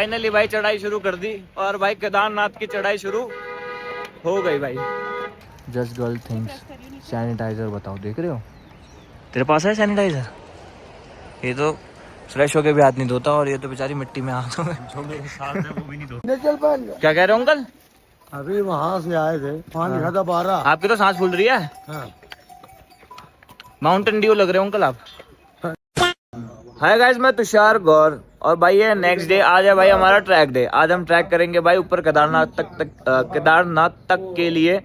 Finally भाई चढ़ाई शुरू कर दी और भाई केदारनाथ की चढ़ाई शुरू हो गई भाई। जस्ट गर्ल थिंग्स सैनिटाइजर बताओ, देख रहे हो तेरे पास है सैनिटाइजर? ये तो फ्रेश होके भी हाथ नहीं धोता और ये तो बेचारी मिट्टी में हाथ हो जो मेरे साथ है वो भी नहीं धोता। क्या कह रहे हो अंकल? अभी वहाँ से आए थे, पानी लिखा था 12। आपकी तो सांस फूल रही है। हाँ। माउंटेन ड्यू लग रहे हो अंकल आप। हाय गाइस, मैं तुषार गौर और भाई ये नेक्स्ट डे आज है भाई हमारा ट्रैक डे। आज हम ट्रैक करेंगे भाई ऊपर केदारनाथ तक के लिए।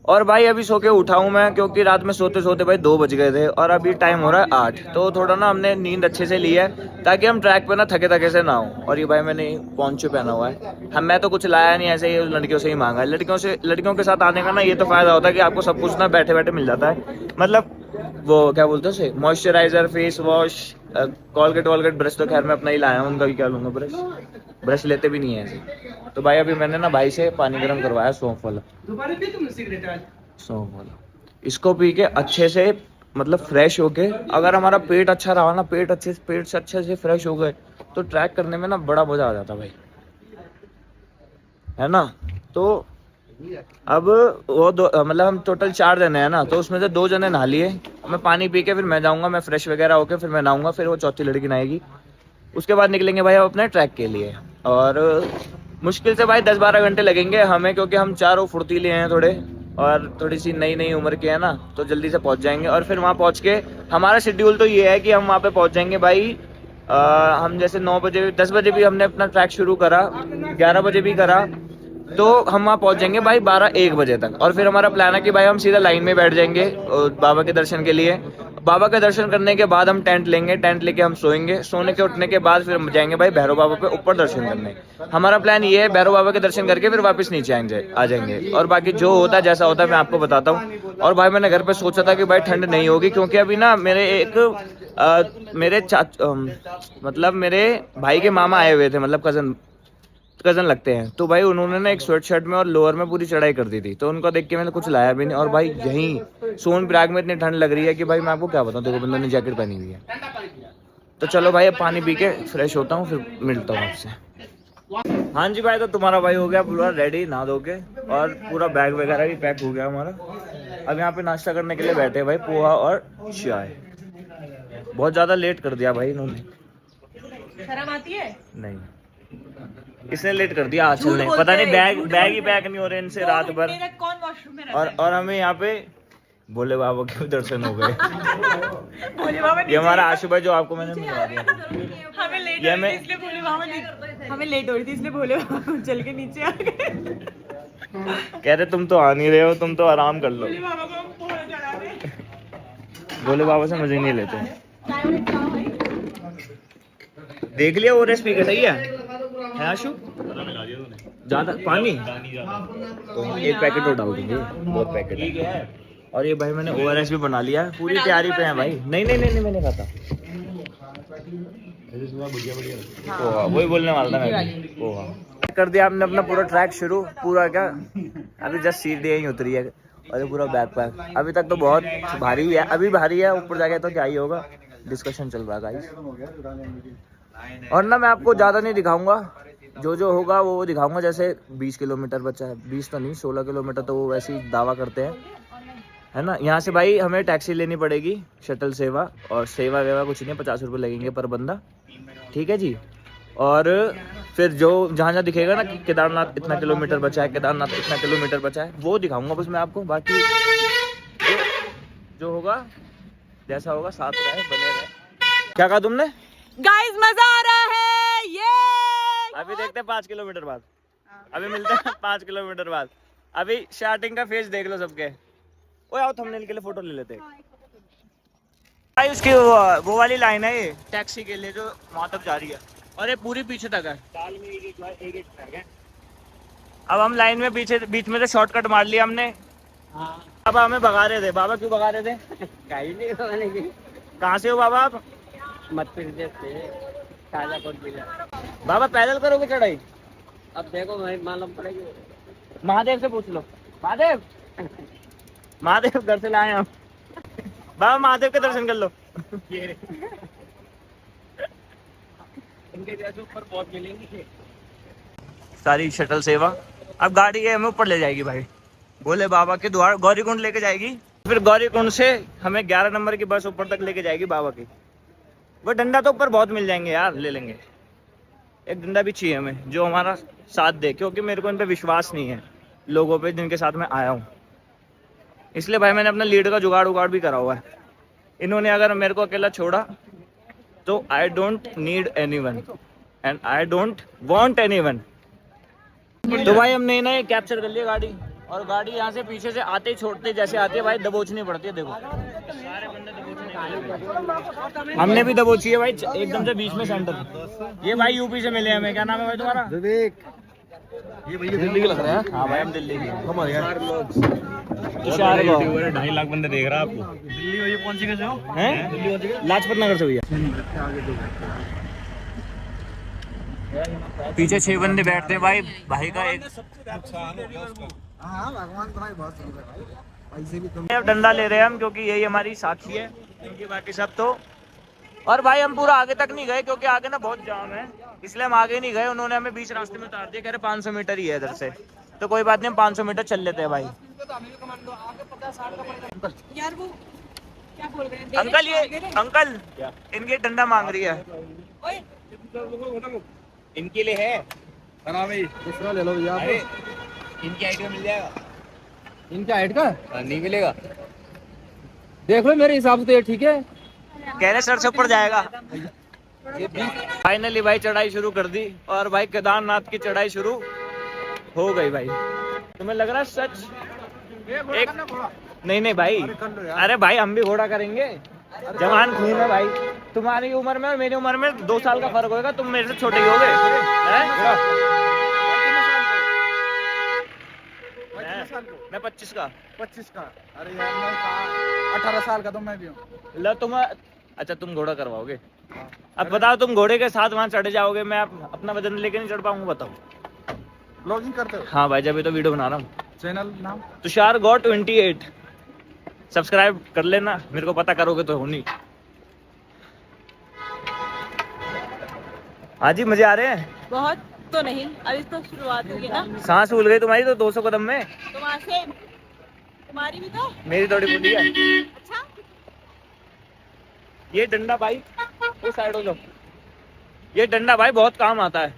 और भाई अभी सो के उठा हूँ मैं क्योंकि रात में सोते सोते भाई 2 बज गए थे और अभी टाइम हो रहा है 8। तो थोड़ा ना हमने नींद अच्छे से ली है ताकि हम ट्रैक पे ना थके थके से ना हो। और ये भाई मैंने पोंचो पहना हुआ है। मैं तो कुछ लाया नहीं, ऐसे ही लड़कियों से ही मांगा है। लड़कियों के साथ आने का ना ये तो फायदा होता है कि आपको सब कुछ ना बैठे बैठे मिल जाता है। मतलब वो क्या बोलते हैं उसे, मॉइस्चराइजर, फेस वॉश, कॉलगेट वॉलगेट, ब्रश तो खैर मैं अपना ही लाया हूँ, उनका भी क्या लूंगा। ब्रश लेते भी नहीं है ऐसे। तो भाई अभी मैंने ना भाई से पानी गर्म करवाया सौंफ वाला। इसको पी के अच्छे से मतलब फ्रेश होके, अगर हमारा पेट अच्छा रहा ना, पेट से अच्छे से फ्रेश हो गए तो ट्रैक करने में ना बड़ा मजा आ जाता भाई, है ना। तो अब वो दो मतलब हम टोटल 4 जने हैं ना, तो उसमें से 2 जने नहा लिए। मैं पानी पी के फिर मैं जाऊंगा, मैं फ्रेश वगैरह होके फिर मैं नहाऊंगा, फिर वो चौथी लड़की नहाएगी। उसके बाद निकलेंगे भाई हम अपने ट्रैक के लिए। और मुश्किल से भाई 10-12 घंटे लगेंगे हमें, क्योंकि हम चारों फुर्तीले हैं थोड़े और थोड़ी सी नई नई उम्र के है ना, तो जल्दी से पहुंच जाएंगे। और फिर वहाँ पहुंच के हमारा शेड्यूल तो ये है कि हम वहाँ पे पहुंच जाएंगे भाई। हम जैसे 9 बजे 10 बजे भी हमने अपना ट्रैक शुरू करा, 11 बजे भी करा, तो हम वहाँ पहुंच जाएंगे भाई 12-1 बजे तक। और फिर हमारा प्लान है कि भाई हम सीधा लाइन में बैठ जाएंगे बाबा के दर्शन के लिए। बाबा के दर्शन करने के बाद हम टेंट लेंगे, टेंट लेके हम सोएंगे। सोने के उठने के बाद फिर हम जाएंगे भाई भैरव बाबा पे ऊपर दर्शन करने। हमारा प्लान ये है, भैरव बाबा के दर्शन करके फिर वापस नीचे आ जाएंगे। और बाकी जो होता है जैसा होता है मैं आपको बताता हूँ। और भाई मैंने घर पे सोचा था कि भाई ठंड नहीं होगी, क्योंकि अभी ना मेरे मतलब मेरे भाई के मामा आए हुए थे, मतलब कजन लगते हैं। तो भाई उन्होंने ना एक स्वेट शर्ट में और लोअर में पूरी चढ़ाई कर दी थी, तो उनको देख के मैंने कुछ लाया भी नहीं। और भाई यहीं सोनप्रयाग में इतनी ठंड लग रही है कि भाई मैं आपको क्या बताऊं, देखो बंदों ने जैकेट पहनी हुई है। तो चलो भाई अब पानी पी के फ्रेश होता हूँ, फिर मिलता हूँ आपसे। हाँ जी भाई, तो तुम्हारा भाई हो गया पूरा रेडी नहा धो के, और पूरा बैग वगैरह भी पैक हो गया हमारा। अब यहाँ पे नाश्ता करने के लिए बैठे भाई, पोहा और चाय। बहुत ज्यादा लेट कर दिया भाई इन्होंने। शर्म आती है? नहीं, इसने लेट कर दिया आज चलने, पता नहीं बैग ही पैक नहीं हो रहे इनसे रात भर। कौन वॉशरूम में रहता है? और हमें यहाँ पे भोले बाबा के दर्शन हो गए। भोले बाबा ये हमारा आशु भाई जो आपको मैंने मिला दिया। हमें लेट ये हो रही मैं थी इसलिए भोले बाबा हमें लेट हो रही थी इसलिए भोले बाबा चल के नीचे आ गए। कह रहे तुम तो आ नहीं रहे हो, तुम तो आराम कर लो। भोले बाबा को हम पोहा चढ़ा रहे। भोले बाबा से मजे नहीं लेते। देख लिया वो रेसिपी का सही है आशु? ज्यादा पानी तो एक पैकेट और डाल देंगे, बहुत पैकेट है। और ये भाई मैंने ORS भी बना लिया, पूरी तैयारी पे है भाई। नहीं मैंने खाता पोहा, वही बोलने वाला था मैं, पोहा। कर दिया हमने अपना पूरा ट्रैक शुरू, पूरा क्या अभी जस्ट सीढ़ी यहीं उतरी है और ये पूरा बैक पैक। अभी तक तो बहुत भारी है, अभी भारी है, ऊपर जाके तो क्या ही होगा। डिस्कशन चल रहा है गाइस। और ना मैं आपको ज़्यादा नहीं दिखाऊंगा, जो होगा वो दिखाऊंगा। जैसे 20 किलोमीटर बचा है, 20 तो नहीं 16 किलोमीटर तो वो वैसे ही दावा करते हैं, है ना। यहाँ से भाई हमें टैक्सी लेनी पड़ेगी, शटल सेवा, और सेवा वेवा कुछ नहीं, 50 रुपये लगेंगे पर बंदा, ठीक है जी। और फिर जो जहाँ दिखेगा ना कि केदारनाथ इतना किलोमीटर बचा है, केदारनाथ इतना किलोमीटर बचा है, वो दिखाऊंगा बस मैं आपको। बाकी जो होगा जैसा होगा साथ रहे, बने रहे। क्या कहा तुमने? गाइस मजा आ रहा है ये। अभी देखते हैं 5 किलोमीटर बाद, अभी मिलते हैं 5 किलोमीटर बाद। अभी स्टार्टिंग का फेस देख लो सबके। ओए आओ थंबनेल के लिए फोटो ले लेते हैं भाई। उसकी वो वाली लाइन है ये टैक्सी के लिए जो वहां तक जा रही है, और ये पूरी पीछे तक है। अब हम लाइन में पीछे बीच में से शॉर्टकट मार लिया हमने। अब हमें भगा रहे थे बाबा, क्यों भगा रहे थे? कहाँ से हो बाबा आप? मध्य प्रदेश से शाजापुर जिला। बाबा पैदल करोगे चढ़ाई? अब देखो भाई मालूम पड़ेगी। महादेव से पूछ लो। महादेव घर से लाए हम। बाबा महादेव के दर्शन कर लो। इनके जैसे ऊपर बहुत मिलेंगे। सारी शटल सेवा। अब गाड़ी ये हमें ऊपर ले जाएगी भाई, भोले बाबा के द्वार गौरीकुंड लेके जाएगी, फिर गौरीकुंड से हमें 11 नंबर की बस ऊपर तक लेके जाएगी बाबा की। वो डंडा तो ऊपर बहुत मिल जाएंगे यार, ले लेंगे। एक डंडा भी चाहिए हमें जो हमारा साथ दे, क्योंकि मेरे को इन पे विश्वास नहीं है लोगों पे जिनके साथ मैं आया हूँ। इसलिए भाई मैंने अपना लीड का जुगाड़ उगाड़ भी करा हुआ है। इन्होंने अगर मेरे को अकेला छोड़ा तो I don't need anyone and I don't want anyone. तो भाई हमने ना कैप्चर कर लिया गाड़ी, और गाड़ी यहाँ से पीछे से आते ही छोड़ते जैसे आती है भाई दबोचनी पड़ती है। देखो सारे बंदे दबोचने, हमने भी दबोची है भाई एकदम से बीच में सेंटर। ये भाई यूपी से मिले हमें, क्या नाम है भाई तुम्हारा? विवेक। ये भैया दिल्ली के लग रहे हैं। हाँ भाई हम दिल्ली के। हमारे यार 2.5 लाख बंदे देख रहा है आपको। दिल्ली में ये कौन सी कैसे हो हैं? लाजपत नगर से भैया। पीछे 6 बंदे बैठते हैं भाई, भाई का एक डंडा ले रहे हैं हम, क्योंकि यही हमारी साथी है, क्योंकि बाकी सब तो। और भाई हम पूरा आगे तक नहीं गए क्योंकि आगे ना बहुत जाम है, इसलिए हम आगे नहीं गए। उन्होंने हमें बीच रास्ते में उतार दिया, कह रहे 500 मीटर ही है इधर से, तो कोई बात नहीं हम 500 मीटर चल लेते हैं भाई। यार वो क्या बोल रहे हैं? अंकल ये अंकल इनके डंडा मांग रही है। इनके लिए है दूसरा ले लो भैया। इनकी हाइट का मिल जाएगा? इनके हाइट का नहीं मिलेगा। देख लो मेरे हिसाब से तो ये ठीक है। कह रहे सर से ऊपर जाएगा। फाइनली भाई चढ़ाई शुरू कर दी, और भाई केदारनाथ की चढ़ाई शुरू हो गई भाई। तुम्हें लग रहा है सच एक नहीं भाई, अरे भाई हम भी घोड़ा करेंगे, जवान खून है भाई। तुम्हारी उम्र में और मेरी उम्र में 2 साल का फर्क होगा, तुम मेरे से छोटे ही होगे। मैं 25 का। अरे यार मैं 18 साल का तो मैं भी हूँ। लो तुम, अच्छा तुम घोड़ा करवाओगे। अब बताओ तुम घोड़े के साथ वहाँ चढ़ जाओगे, मैं अपना वजन लेके नहीं चढ़ पाऊंगा? बताओ। ब्लॉगिंग करते हो? हाँ भाई जब तो वीडियो बना रहा हूँ। चैनल नाम? तुषार गॉ 28। सब्सक्राइब कर लेना, मेरे को पता करोगे तो हो नहीं। हाँ जी मजे आ रहे हैं? बहुत तो नहीं, अभी तो शुरुआत होगी ना। सांस भूल गई तुम्हारी तो 200 कदम में। तुम्हारी भी तो। मेरी थोड़ी भूली है। अच्छा ये डंडा भाई वो साइड हो जाओ, ये डंडा भाई बहुत काम आता है।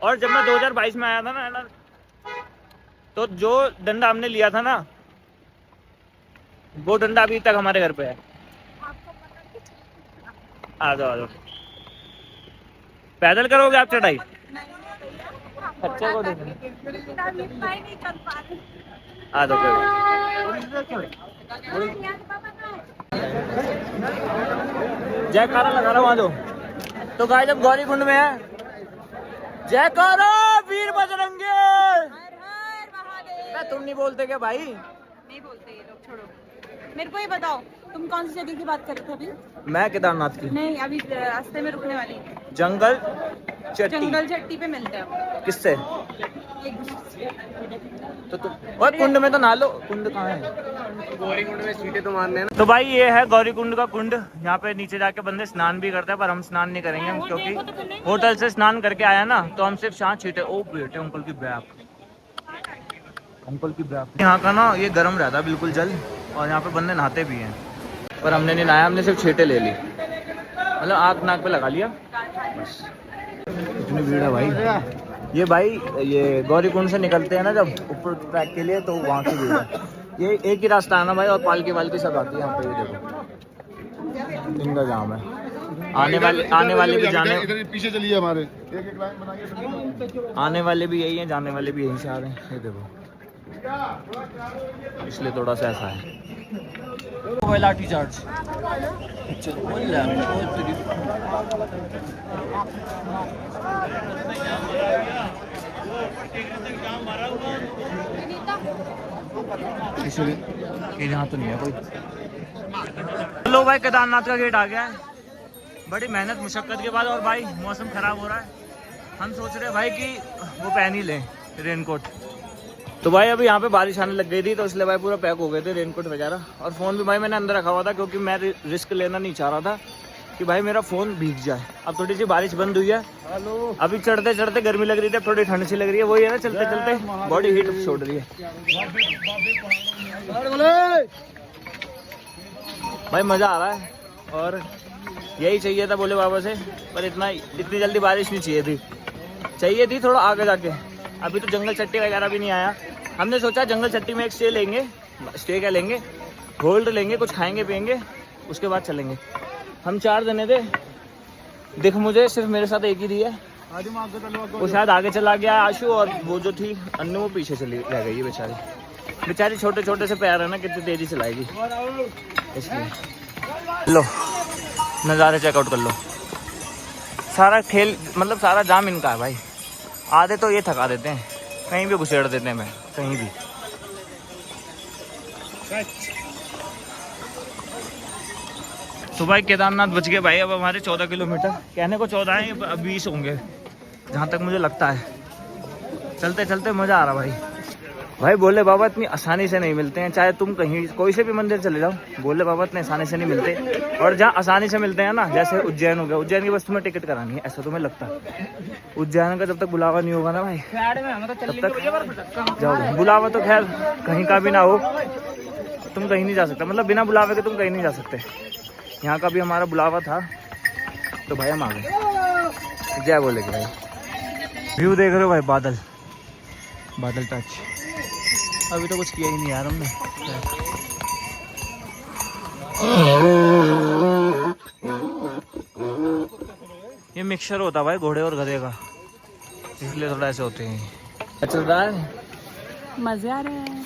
और जब मैं 2022 में आया था ना तो जो डंडा हमने लिया था ना, वो डंडा अभी तक हमारे घर पे है। आ जाओ। पैदल करोगे आप चढ़ाई? अच्छे को आ जाओ। जयकारा लगा रहा हूँ, आ जाओ। तो गाइस जब गौरीकुंड में है, जयकारा वीर बजरंगी। तुम नहीं बोलते क्या भाई? नहीं बोलते ये लोग, छोड़ो। मेरे को ये बताओ तुम कौन सी जगह की बात कर रहे थे अभी? मैं केदारनाथ की। नहीं अभी रास्ते में रुकने वाली। जंगल चट्टी पे मिलते हैं। किससे? एक दूसरे तो तुम और कुंड में तो नहा लो। कुंड कहाँ है? गौरीकुंड में सीटे तो मारने ना। तो भाई ये है गौरीकुंड का कुंड। यहाँ पे नीचे जाके बंदे स्नान भी करते हैं, पर हम स्नान नहीं करेंगे क्योंकि होटल से स्नान करके आया ना, तो हम सिर्फ यहाँ छीटे। ओ बेटे अंकल की बैक, अंकल की बैक। यहाँ का ना ये गर्म रहता है बिल्कुल जल, और यहाँ पे बंदे नहाते भी हैं, पर हमने नहीं नहाया, हमने सिर्फ छीटे ले ली, मतलब आँख नाक पे लगा लिया बस। इतनी भीड़ है भाई। ये भाई ये गौरीकुंड से निकलते हैं ना जब ऊपर ट्रैक के लिए, तो वहाँ की भीड़ है। ये एक ही रास्ता है ना भाई, और पालकी वालकी सब आती है यहाँ पे। ये देखो इनका जाम है। आने वाले भी जाने, इधर पीछे चलिए हमारे एक लाइन बनाइए। आने वाले भी यही हैं, जाने वाले भी यहीं से आ रहे हैं। ये देखो इसलिए थोड़ा सा ऐसा है। लाठी चार्ज यहाँ तो नहीं है कोई। लो भाई केदारनाथ का गेट आ गया है, बड़ी मेहनत मुशक्कत के बाद। और भाई मौसम खराब हो रहा है, हम सोच रहे हैं भाई कि वो पहन ही लें रेनकोट। तो भाई अभी यहाँ पे बारिश आने लग गई थी, तो इसलिए भाई पूरा पैक हो गए थे रेनकोट वगैरह। और फ़ोन भी भाई मैंने अंदर रखा हुआ था, क्योंकि मैं रिस्क लेना नहीं चाह रहा था कि भाई मेरा फ़ोन भीग जाए। अब थोड़ी सी बारिश बंद हुई है, अभी चढ़ते चढ़ते गर्मी लग रही थी, थोड़ी ठंड सी लग रही है, वही है ना, चलते चलते बॉडी हीट छोड़ रही है। भाई मज़ा आ रहा है और यही चाहिए था भोले बाबा से, पर इतनी जल्दी बारिश नहीं चाहिए थी थोड़ा आगे जाके। अभी तो जंगल चट्टी वगैरह भी नहीं आया। हमने सोचा जंगल चट्टी में एक स्टे क्या लेंगे, होल्ड लेंगे, कुछ खाएंगे पियेंगे, उसके बाद चलेंगे। हम 4 जने थे, देख मुझे सिर्फ मेरे साथ एक ही थी है, वो शायद आगे चला गया आशु, और वो जो थी अन्नू वो पीछे चली रह गई है बेचारी छोटे छोटे से पैर है ना, कितनी तेजी चलाएगी इसलिए। लो नज़ारे चेकआउट कर लो। सारा खेल मतलब सारा जाम इनका है भाई। आधे तो ये थका देते हैं, कहीं भी घुसेड़ देते हैं, मैं कहीं भी। तो भाई केदारनाथ बच गए भाई। अब हमारे 14 किलोमीटर, कहने को 14 है, अब 20 होंगे जहाँ तक मुझे लगता है। चलते चलते मज़ा आ रहा भाई। भोले बाबा इतनी आसानी से नहीं मिलते हैं, चाहे तुम कहीं कोई से भी मंदिर चले जाओ, भोले बाबा इतने आसानी से नहीं मिलते। और जहाँ आसानी से मिलते हैं ना, जैसे उज्जैन हो गया, उज्जैन की बस तुम्हें टिकट करानी है, ऐसा तुम्हें लगता है। उज्जैन का जब तक बुलावा नहीं होगा ना भाई, तब तक जाओ। बुलावा तो खैर कहीं का भी ना हो, तुम कहीं नहीं जा सकते, मतलब बिना बुलावे के तुम कहीं नहीं जा सकते। यहाँ का भी हमारा बुलावा था तो भाई हम आ गए। जय बोले भाई। व्यू देख रहे हो भाई, बादल टच। अभी तो कुछ किया ही नहीं यार हमने। ये मिक्सचर होता भाई घोड़े और गधे का, इसलिए थोड़ा ऐसे होते हैं। अच्छा चल रहा है, मजे आ रहे हैं।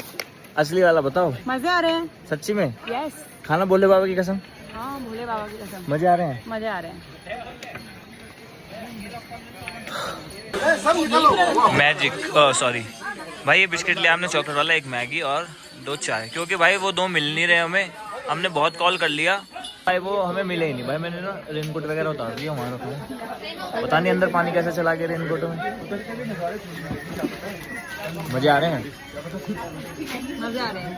असली वाला बताओ। मजे आ रहे हैं सच्ची में? यस। खाना भोले बाबा की कसम? हाँ भोले बाबा की कसम। मजे आ रहे हैं? मजे आ रहे हैं। मैजिक सॉरी भाई, ये बिस्किट लिया हमने चॉकलेट वाला, एक मैगी और 2 चाय, क्योंकि भाई वो 2 मिल नहीं रहे हमें। हमने बहुत कॉल कर लिया भाई, वो हमें मिले ही नहीं भाई। मैंने ना रेनकोट वगैरह उतार दिया हमारा, पता नहीं अंदर पानी कैसे चला गया रेनकोट में। मजे आ रहे हैं? मजे आ रहे हैं।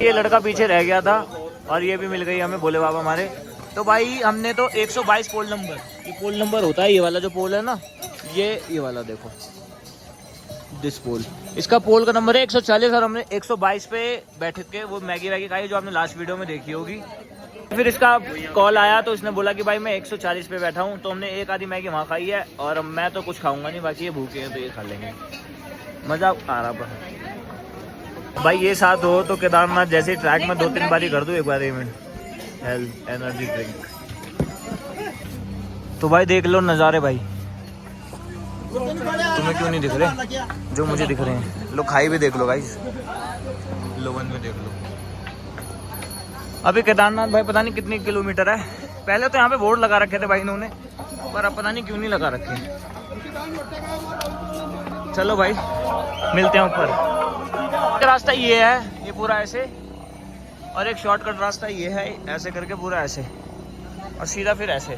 ये लड़का पीछे रह गया था और ये भी मिल गई हमें भोले बाबा हमारे। तो भाई हमने तो 122 पोल नंबर, ये पोल नंबर होता है, ये वाला जो पोल है ना, ये वाला देखो, दिस पोल, इसका पोल का नंबर है 140 और हमने 122 पे बैठ के वो मैगी वैगी खाई जो आपने लास्ट वीडियो में देखी होगी। फिर इसका कॉल आया तो इसने बोला कि भाई मैं 140 पे बैठा हूँ, तो हमने एक आधी मैगी वहाँ खाई है और मैं तो कुछ खाऊंगा नहीं, बाकी ये भूखे हैं तो ये खा लेंगे। मज़ा आ रहा भाई। ये साथ हो तो केदारनाथ जैसे ट्रैक में 2-3 बारी कर दूँ, एक बारी में हेल्थ एनर्जी ड्रिंक। तो भाई देख लो नज़ारे भाई, तुम्हें क्यों नहीं दिख रहे जो मुझे दिख रहे हैं। लो खाई भी देख लो गाइस, लोवन में देख लो। अभी केदारनाथ भाई पता नहीं कितनी किलोमीटर है। पहले तो यहाँ पे बोर्ड लगा रखे थे भाई इन्होंने, पर अब पता नहीं क्यों नहीं लगा रखे। चलो भाई मिलते हैं ऊपर। रास्ता ये है, ये पूरा ऐसे, और एक शॉर्टकट रास्ता ये है, ऐसे करके पूरा ऐसे और सीधा फिर ऐसे,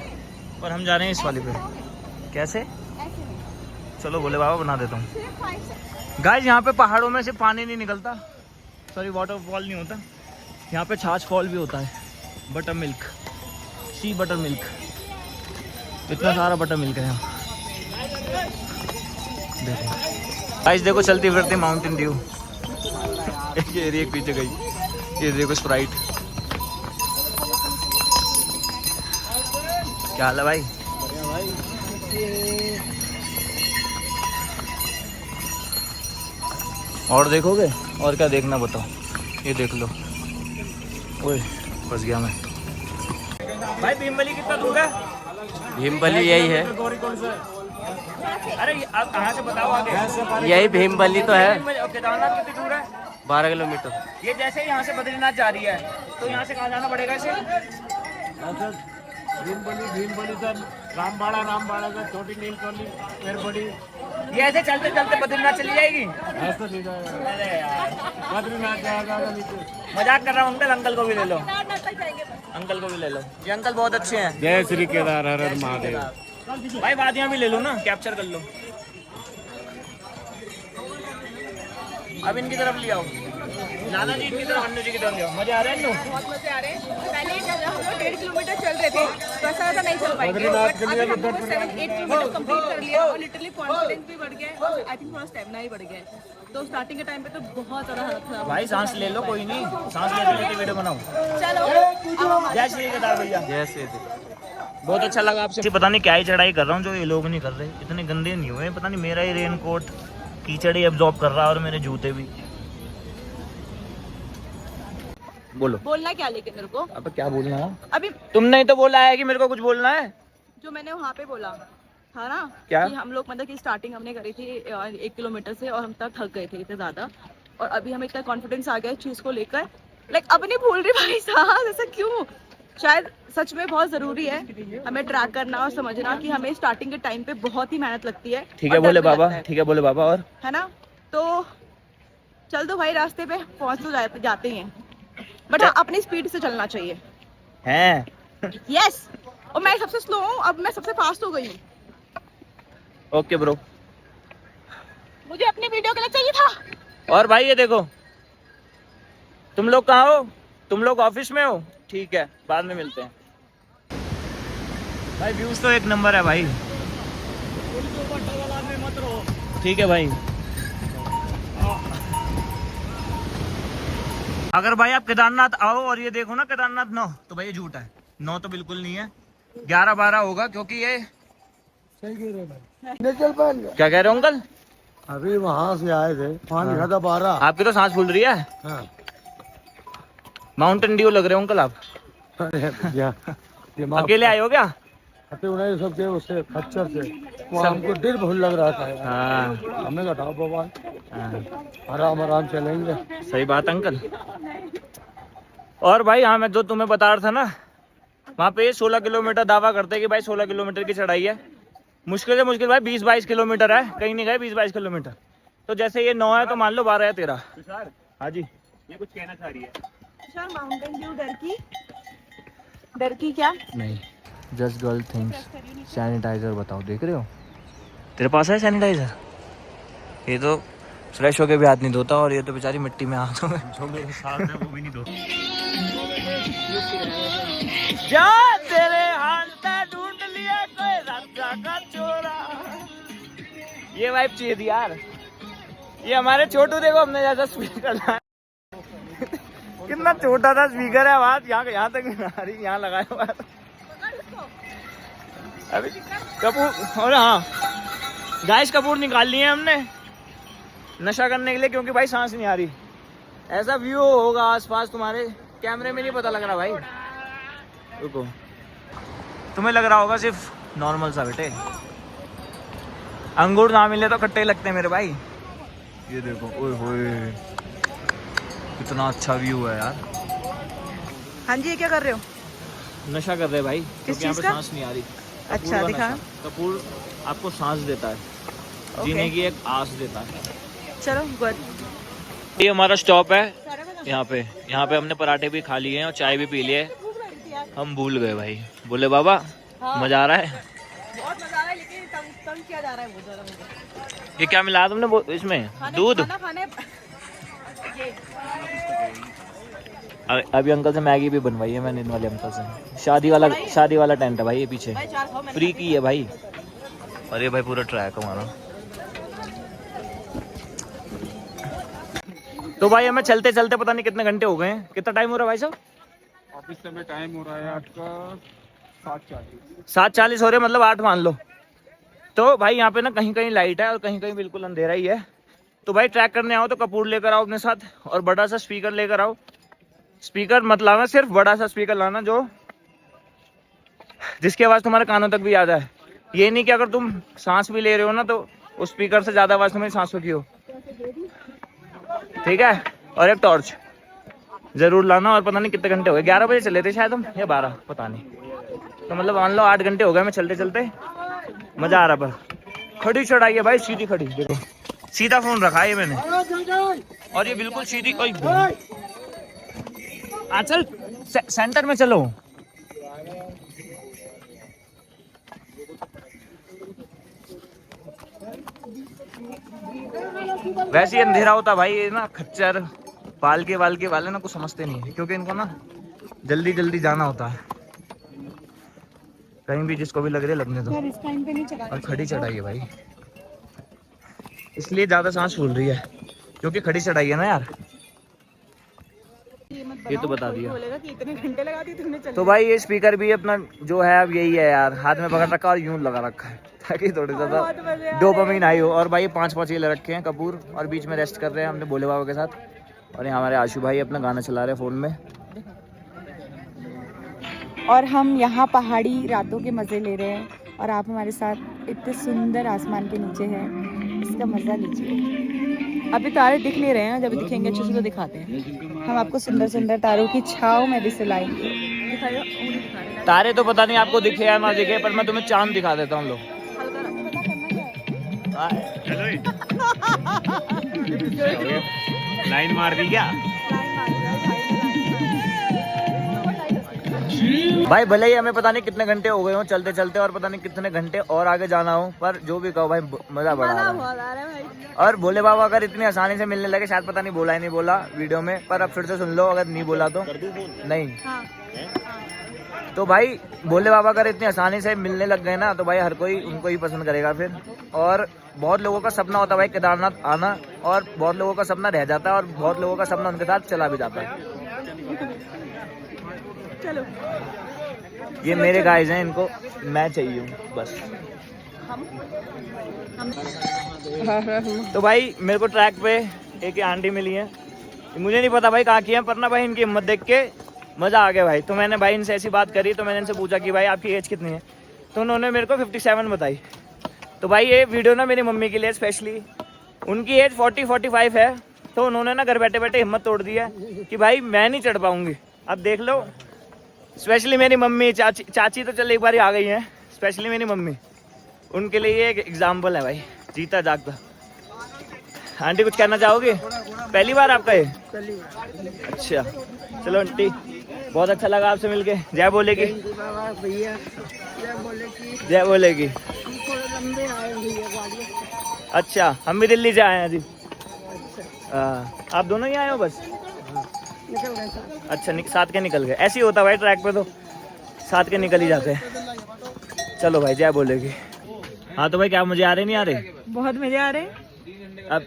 पर हम जा रहे हैं इस वाली पे। कैसे? चलो भोले बाबा बना देता हूँ। गाइस यहाँ पे पहाड़ों में से पानी नहीं निकलता, सॉरी वाटरफॉल नहीं होता, यहाँ पे छाछ फॉल भी होता है। बटर मिल्क, सी बटर मिल्क, इतना सारा बटर मिल्क है यहाँ। देखो गाइस, देखो चलती फिरती माउंटेन ड्यू। ये एरिया पीछे गई, ये देखो स्प्राइट। क्या हाल है भाई? और देखोगे? और क्या देखना बताओ? ये देख लो। ओए फंस गया मैं। भाई भीमबली कितना दूर है? भीमबली यही है। अरे आप कहाँ से बताओ आगे? यही भीमबली तो है। केदारनाथ कितनी दूर है? 12 किलोमीटर। ये जैसे यहाँ से बद्रीनाथ जा रही है तो यहाँ से कहाँ जाना पड़ेगा इसे? भीमबली सर, रामबाड़ा का छोटी नीलकंठी एयरपोर्ट। ये ऐसे चलते चलते बद्रीनाथ चली जाएगी? ऐसा नहीं जाएगा। अरे यार बद्रीनाथ जाएगा नीचे। मजाक कर रहा हूँ अंकल, अंकल को भी ले लो, अंकल को भी ले लो। ये अंकल बहुत अच्छे हैं। जय श्री केदार हर हर महादेव। भाई वादियाँ भी ले लो ना, कैप्चर कर लो। अब इनकी तरफ ले आओ। नाना जी की तरफ, अन्नू जी की तरफ जाओ। मजे आ रहे हैं अन्नू? बहुत मजे आ रहे हैं। पहले जब हम लोग 1.5 किलोमीटर चल रहे थे तो ऐसा ऐसा नहीं चल पाएंगे, बट अभी हम लोग 7-8 किलोमीटर कंप्लीट कर लिया और लिटरली कॉन्फिडेंस भी बढ़ गया है और आई थिंक थोड़ा स्टेमिना भी बढ़ गया है। तो स्टार्टिंग के टाइम पे तो बहुत ज़्यादा हालत खराब भाई सांस ले लो, कोई नहीं, सांस लेते लेते वीडियो बनाओ। चलो अब हम जय श्री केदार भैया। जय श्री। बहुत अच्छा लगा आपसे। पता नहीं क्या ही चढ़ाई कर रहा हूँ जो ये लोग नहीं कर रहे, इतने गंदे नहीं हुए। पता नहीं मेरा ही रेनकोट कीचड़ ही एब्जॉर्ब कर रहा है और मेरे जूते भी। बोलो बोलना क्या लेकिन मेरे को अब क्या बोलना है? अभी तुमने ही तो बोला है कि मेरे को कुछ बोलना है। जो मैंने वहाँ पे बोला था ना क्या? कि हम लोग मतलब कि स्टार्टिंग हमने करी थी 1 किलोमीटर से और हम तक थक गए थे इतने ज़्यादा, और अभी हमें इतना कॉन्फिडेंस आ गया इस चीज़ को लेकर। लाइक अब नहीं भूल रही भाई साहब, ऐसा क्यों? शायद सच में बहुत ज़रूरी है हमें ट्रैक करना और समझना कि हमें स्टार्टिंग के टाइम पे बहुत ही मेहनत लगती है। ठीक है और डर बोले भी बाबा, लगता है। ठीक है बोले बाबा। और है ना, तो चल दो भाई, रास्ते पे पहुंच तो जाते ही हैं, बट हाँ, अपनी स्पीड से चलना चाहिए। हैं? यस, और मैं सबसे स्लो हूँ, अब मैं सबसे फास्ट हो गई हूँ। Okay bro. मुझे अपनी वीडियो के लिए चाहिए था। और भाई ये देखो, तुम लोग कहाँ हो? तुम लोग ऑफिस में हो? ठीक है, बाद में मिलते हैं। भाई व्यूज तो एक नंबर है भाई। ठीक है भाई। अगर भाई आप केदारनाथ आओ और ये देखो ना केदारनाथ 9, तो भाई ये झूठ है। 9 तो बिल्कुल नहीं है, 11-12 होगा, क्योंकि ये क्या कह रहे हो अंकल? अभी वहाँ से आए थे, वहाँ लिखा था 12। आपकी तो सांस फूल रही है। हाँ। माउंटेन ड्यू लग रहे हो अंकल आप। अरे भैया, दिमाग अकेले आए हो क्या? आते उन्हें सब थे उससे खच्चर से, वो हमको दिल बहुत लग रहा था। हाँ, हमने कहा था भगवान हाँ, आराम आराम चलेंगे। सही बात अंकल। और भाई हाँ, मैं जो तुम्हें बता रहा था ना, वहाँ पे 16 किलोमीटर दावा करते हैं कि भाई 16 किलोमीटर की चढ़ाई है। मुश्किल से मुश्किल भाई 20-22 किलोमीटर है, कहीं नहीं गए 20-22 किलोमीटर। तो जैसे ये 9 है तो मान लो 12 या 13। हाँ जी, ये कुछ कहना चाह रही है। सर माउंटेन ड्यू डर की क्या? नहीं, जस्ट गर्ल थिंग्स। सैनिटाइजर बताओ, देख रहे हो? तेरे पास है सैनिटाइजर? ये तो फ्रेश होके भी हाथ नहीं धोता, और ये तो बेचारी मिट्टी में हाथ में जो मेरे साथ है वो भी नहीं धोता। जा तेरे हाथ पे ढूंढ लिया कोई राजा का चोरा। ये वाइब चाहिए थी यार। ये हमारे छोटू देखो, हमने जैसा स्पीकर लगाया, कितना छोटा सा स्पीकर है, आवाज यहाँ तक नहीं आ रही, यहाँ लगाया हुआ है। अभी कपूर, और हाँ गाइस, कपूर निकाल लिए हमने नशा करने के लिए, क्योंकि भाई सांस नहीं आ रही। ऐसा व्यू होगा आसपास, तुम्हारे कैमरे में नहीं पता लग रहा भाई। रुको, तुम्हें लग रहा होगा सिर्फ नॉर्मल सा बेटे। अंगूर ना मिले तो खट्टे लगते हैं मेरे भाई। ये देखो, ओए होए कितना अच्छा व्यू है यार। हाँ जी, ये क्या कर रहे हो? नशा कर रहे भाई, क्योंकि यहाँ पे चीज़ का? सांस नहीं आ रही। अच्छा, दिखा। कपूर आपको सांस देता है, जीने की एक आस देता है। चलो गुड। ये हमारा स्टॉप है यहाँ पे हमने पराठे भी खा लिए हैं और चाय भी पी लिए। हम भूल गए भाई, बोले बाबा मजा आ रहा है। बहुत मजा आ रहा है, लेकिन तंग किया जा रहा है बहुत ज़्यादा मुझे। ये क्या मिला तुमने इसमें? दूध? खाने अभी अंकल से मैगी भी बनवाई है मैंने, इन वाले अंकल से। शादी वाला टेंट है भाई ये पीछे, फ्री की है भाई। और ये भाई पूरा ट्रैक हमारा। तो भाई हमें चलते चलते पता नहीं कितने घंटे हो गए हैं। कितना टाइम हो रहा है भाई साहब? ऑफिस से टाइम हो रहा है 8 का 7:40। 7:40 हो रहे, मतलब 8 मान लो। तो भाई यहाँ पे ना कहीं कहीं लाइट है और कहीं कहीं बिल्कुल अंधेरा ही है। तो भाई ट्रैक करने आओ तो कपूर लेकर आओ अपने साथ, और बड़ा सा स्पीकर लेकर आओ। स्पीकर मत लाना, सिर्फ बड़ा सा स्पीकर लाना जो जिसकी आवाज़ तुम्हारे कानों तक भी आ जाए। ये नहीं कि अगर तुम सांस भी ले रहे हो ना तो उस स्पीकर से ज़्यादा आवाज़ तुम्हारी सांसों की हो, ठीक है? और एक टॉर्च ज़रूर लाना। और पता नहीं कितने घंटे हो गए, 11 बजे चले थे शायद हम, या 12 पता नहीं। तो मतलब मान लो 8 घंटे हो गए हमें चलते चलते। मज़ा आ रहा, पर खड़ी चढ़ाई है भाई, सीधी खड़ी। देखो सीधा फोन रखा है मैंने, और ये बिल्कुल सीधी। कोई चल सेंटर में चलो। वैसे ही अंधेरा होता भाई, ये ना खच्चर पालके वालके वाले ना कुछ समझते नहीं है, क्योंकि इनको ना जल्दी जल्दी जाना होता है, कहीं भी जिसको भी लग रही है लगने दो। यार इस टाइम पे नहीं चला और खड़ी चढ़ाई है भाई, इसलिए ज्यादा सांस फूल रही है, क्योंकि खड़ी चढ़ाई है ना यार। ये तो बता दिया। बोलेगा कि इतने घंटे लगा दिए तुमने चलने। तो भाई ये स्पीकर भी अपना जो है अब यही है यार, हाथ में पकड़ रखा और यूं लगा रखा है ताकि थोड़ी बहुत मजे आ सा रहे डोपामिन आई हो। और भाई 5-5 ये ले रखे हैं कपूर, और बीच में रेस्ट कर रहे हैं हमने भोले बाबा के साथ। और यहाँ हमारे आशु भाई अपना गाना चला रहे हैं फ़ोन में। और हम यहाँ पहाड़ी रातों के मज़े ले रहे हैं और आप हमारे साथ इतने सुंदर आसमान के नीचे हैं, इसका मज़ा लीजिए। अभी तारे दिख नहीं रहे हैं, जब दिखेंगे अच्छे से तो दिखाते हैं। हम आपको सुंदर सुंदर तारों की छाँव में भी सुलाएंगे। तारे तो पता नहीं आपको दिखे या ना दिखे, पर मैं तुम्हें चांद दिखा देता हूँ। लो लाइन मार दी क्या भाई? भले ही हमें पता नहीं कितने घंटे हो गए हो चलते चलते, और पता नहीं कितने घंटे और आगे जाना हो, पर जो भी कहो भाई मजा बड़ा आ रहा है। और भोले बाबा अगर इतनी आसानी से मिलने लगे, शायद पता नहीं बोला ही नहीं बोला वीडियो में, पर अब फिर से सुन लो अगर नहीं बोला तो। नहीं तो भाई भोले बाबा अगर इतनी आसानी से मिलने लग गए ना, तो भाई हर कोई उनको ही पसंद करेगा फिर। और बहुत लोगों का सपना होता है भाई केदारनाथ आना, और बहुत लोगों का सपना रह जाता है, और बहुत लोगों का सपना उनके साथ चला भी जाता है। चलो ये मेरे गाइस हैं, इनको मैं चाहिए हूँ बस। तो भाई मेरे को ट्रैक पे एक आंटी मिली है, मुझे नहीं पता भाई कहाँ की है, पर ना भाई इनकी हिम्मत देख के मज़ा आ गया भाई। तो मैंने भाई इनसे ऐसी बात करी, तो मैंने इनसे पूछा कि भाई आपकी एज कितनी है, तो उन्होंने मेरे को 57 बताई। तो भाई ये वीडियो ना मेरी मम्मी के लिए स्पेशली, उनकी एज 40-45 है, तो उन्होंने ना घर बैठे बैठे हिम्मत तोड़ दी है कि भाई मैं नहीं चढ़ पाऊँगी। अब देख लो, स्पेशली मेरी मम्मी, चाची तो चल एक बार ही आ गई हैं, स्पेशली मेरी मम्मी, उनके लिए ये एक एग्जाम्पल है भाई, जीता जागता। आंटी कुछ कहना चाहोगे? पहली बार आपका ये? अच्छा चलो आंटी, बहुत अच्छा लगा आपसे मिलके। जय बोलेगी, जय बोलेगी। अच्छा हम भी दिल्ली से आए हैं जी। आप दोनों ही आए हो बस? अच्छा साथ के निकल गए। ऐसे ही होता भाई ट्रैक पे, तो साथ के निकल ही जाते हैं। चलो भाई जय बोलेगी। हाँ तो भाई क्या मजे आ रहे नहीं आ रहे? बहुत मजे आ रहे।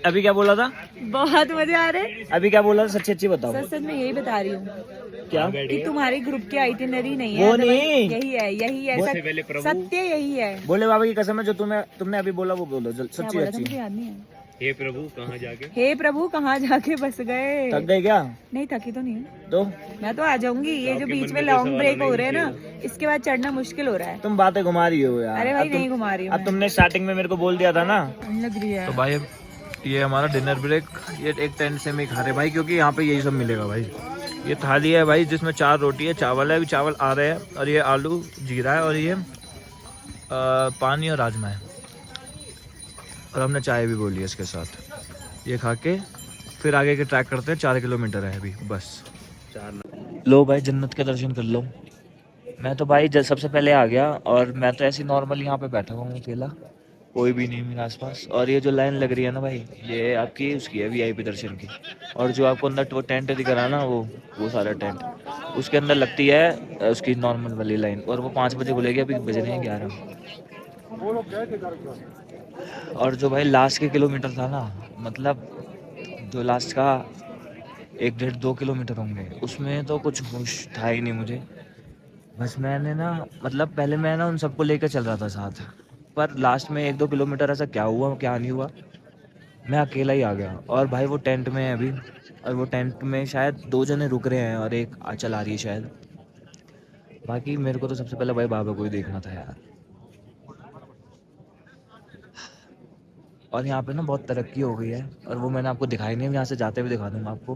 अभी क्या बोला था? बहुत मजे आ रहे। अभी क्या बोला था? सच्ची अच्छी बताओ। सच सच में यही बता रही हूँ क्या कि तुम्हारे ग्रुप की आइटिनरी नहीं है, वो नहीं, यही है सत्य यही है। भोले बाबा की कसम है, जो तुमने अभी बोला वो बोलो सच्ची अच्छी। याद नहीं है। हे प्रभु कहाँ जाके बस गए। थक गए क्या? नहीं थकी तो नहीं हूँ। तो मैं तो आ जाऊंगी। ये जो बीच में लॉन्ग ब्रेक हो रहे हैं ना, इसके बाद चढ़ना मुश्किल हो रहा है। तुम बातें घुमा रही हो यार। अरे भाई नहीं घुमा रही हूँ। अब तुमने स्टार्टिंग में मेरे को बोल दिया था ना। लग रही है तो भाई ये हमारा डिनर ब्रेक, ये एक टेंट से में खा रहे भाई, क्योंकि यहाँ पे यही सब मिलेगा भाई। ये थाली है भाई जिसमें 4 रोटी है, चावल है, अभी चावल आ रहे हैं, और ये आलू जीरा है, और ये पानी और राजमा है, और हमने चाय भी बोली है इसके साथ। ये खा के फिर आगे के ट्रैक करते हैं। 4 किलोमीटर है अभी बस। लो भाई जन्नत के दर्शन कर लो। मैं तो भाई सबसे पहले आ गया, और मैं तो ऐसे नॉर्मल यहाँ पे बैठा हुआ हूँ अकेला, कोई भी नहीं मेरे आसपास। और ये जो लाइन लग रही है ना भाई, ये आपकी उसकी है VIP दर्शन की। और जो आपको अंदर वो टेंट दिख रहा है ना, वो सारा टेंट उसके अंदर लगती है उसकी नॉर्मल वाली लाइन, और वो 5 बजे खुलेगी, अभी बज रहे हैं 11। और जो भाई लास्ट के किलोमीटर था ना, मतलब जो लास्ट का 1-1.5-2 किलोमीटर होंगे, उसमें तो कुछ होश था ही नहीं मुझे। बस मैंने ना, मतलब पहले मैं ना उन सबको लेकर चल रहा था साथ, पर लास्ट में 1-2 किलोमीटर ऐसा क्या हुआ क्या नहीं हुआ, मैं अकेला ही आ गया। और भाई वो टेंट में है अभी, और वो टेंट में शायद 2 जने रुक रहे हैं और एक चल आ रही है शायद। बाकी मेरे को तो सबसे पहले भाई बाबा को ही देखना था यार। और यहाँ पे ना बहुत तरक्की हो गई है, और वो मैंने आपको दिखाई नहीं, यहाँ से जाते हुए दिखा दूंगा आपको।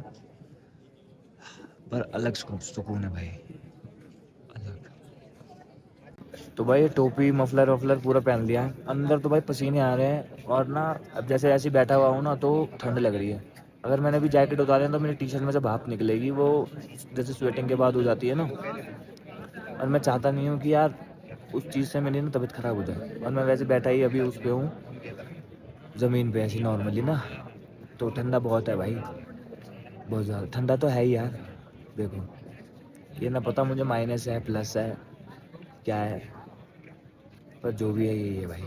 पर अलग सुकून है भाई, अलग। तो भाई टोपी मफलर वफलर पूरा पहन लिया है। अंदर तो भाई पसीने आ रहे हैं, और ना अब जैसे ऐसे बैठा हुआ हूँ ना, तो ठंड लग रही है। अगर मैंने भी जैकेट उतारे तो मेरी टी-शर्ट में से भाप निकलेगी, वो जैसे स्वेटिंग के बाद हो जाती है ना। और मैं चाहता नहीं हूँ कि यार उस चीज़ से मेरी ना तबीयत ख़राब हो जाए। और मैं वैसे बैठा ही अभी उस पर हूँ ज़मीन पे ऐसी नॉर्मली ना, तो ठंडा बहुत है भाई। बहुत ज़्यादा ठंडा तो है ही यार। देखो ये ना पता मुझे माइनस है प्लस है क्या है, पर जो भी है यही है भाई।